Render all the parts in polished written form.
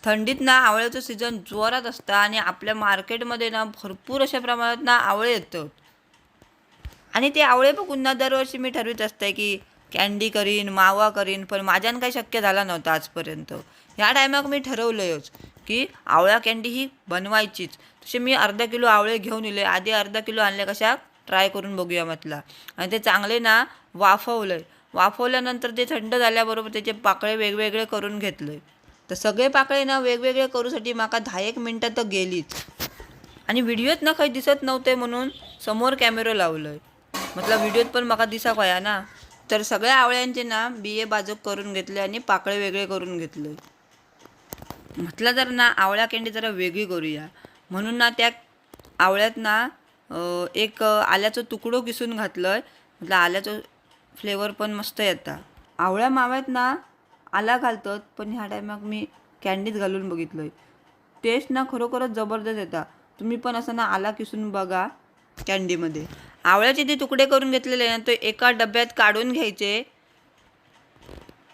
थंडीत ना आवळ्याचं सीझन जोरात असतं आणि आपल्या मार्केटमध्ये ना भरपूर अशा प्रमाणात ना आवळे येतात. आणि ते आवळे बघून ना दरवर्षी मी ठरवीत असते की कॅन्डी करीन, मावा करीन, पण माझ्यानं काही शक्य झाला नव्हता आजपर्यंत. ह्या टायमाक मी ठरवलंयच की आवळा कॅन्डी ही बनवायचीच. तसे मी अर्धा किलो आवळे घेऊन इले. आधी अर्धा किलो आणले कशा ट्राय करून बघूया म्हटला. आणि ते चांगले ना वाफवलंय. वाफवल्यानंतर ते थंड झाल्याबरोबर त्याचे पाकळे वेगवेगळे करून घेतले. तर सगळे पाकळे ना वेगवेगळे करूसाठी माका 10-1 मिनटं तर गेलीच. आणि व्हिडिओत ना काही दिसत नव्हते म्हणून समोर कॅमेरा लावलंय. म्हटलं व्हिडिओत पण माका दिसाक होया ना. तर सगळ्या आवळ्यांचे ना बिये बाजूक करून घेतले आणि पाकळे वेगळे करून घेतले. म्हटलं जर ना आवळा कॅन्डी जरा वेगळी करूया म्हणून ना त्या आवळ्यात ना एक आल्याचं तुकडो किसून घातलंय. म्हटलं आल्याचं फ्लेवर पण मस्त येता. आवळ्या माव्यात ना आला घालतात, पण ह्या टायमाक मी कॅन्डीज घालून बघितलंय. टेस्ट ना खरोखरच जबरदस्त येता. तुम्ही पण असं ना आला किसून बघा कॅन्डीमध्ये. आवळ्याचे ते तुकडे करून घेतलेले ना ते एका डब्यात काढून घ्यायचे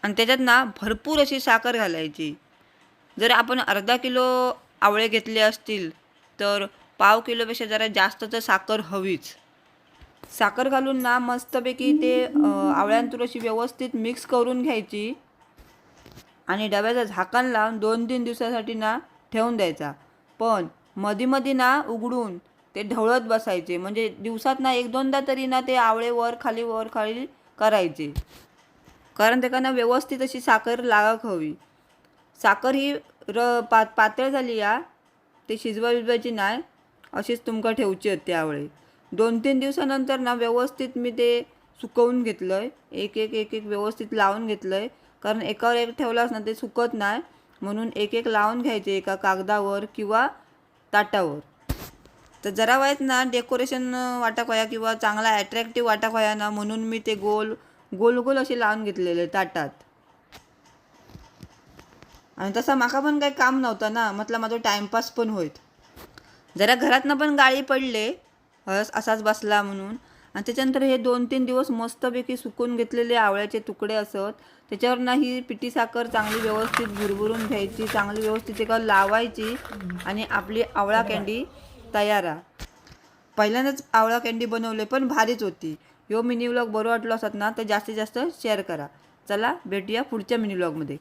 आणि त्याच्यात ना भरपूर अशी साखर घालायची. जर आपण अर्धा किलो आवळे घेतले असतील तर पाव किलोपेक्षा जरा जास्तच साखर हवीच. साखर घालून ना मस्तपैकी ते आवळ्यांतून अशी व्यवस्थित मिक्स करून घ्यायची आणि डब्याचं झाकण लावून 2-3 दिवसासाठी ना ठेवून द्यायचा. पण मधी ना उघडून ते ढवळत बसायचे. म्हणजे दिवसात ना 1-2दा तरी ना ते आवळे वर खाली करायचे. कारण त्याला व्यवस्थित अशी साखर लागाक हवी. साखर ही पातळ झाली या ते शिजवायची नाही, अशीच तुमका ठेवची होती आवळे. 2-3 दिवसानंतर ना व्यवस्थित मी ते सुकवून घेतलंय. एक व्यवस्थित लावून घेतलंय. कारण एकावर एक ठेवलास ना ते सुकत नाही, म्हणून एक लावून घ्यायचे एका कागदावर किंवा ताटावर. तर जरा वाईट ना डेकोरेशन वाटक व्हाया किंवा चांगला ॲट्रॅक्टिव्ह वाटक व्हाया ना म्हणून मी ते गोल गोल असे लावून घेतलेले ताटात. आणि तसा माका पण काही काम नव्हतं ना, म्हटलं माझं टाईमपास पण होईत. जरा घरातनं पण गाळी पडले असाच बसला म्हणून. आणि त्याच्यानंतर हे 2-3 दिवस मस्तपैकी सुकून घेतलेले आवळ्याचे तुकडे असत त्याच्यावर ना ही पिठी साखर चांगली व्यवस्थित भुरभुरून घ्यायची, चांगली व्यवस्थित एका लावायची आणि आपली आवळा कॅन्डी तयार आहे. पहिल्यांदाच आवळा कॅन्डी बनवले पण भारीच होती. ह्यो मिनी व्लॉग बरं वाटलो असत ना तर जास्तीत जास्त शेअर करा. चला भेटूया पुढच्या मिनी व्लॉगमध्ये.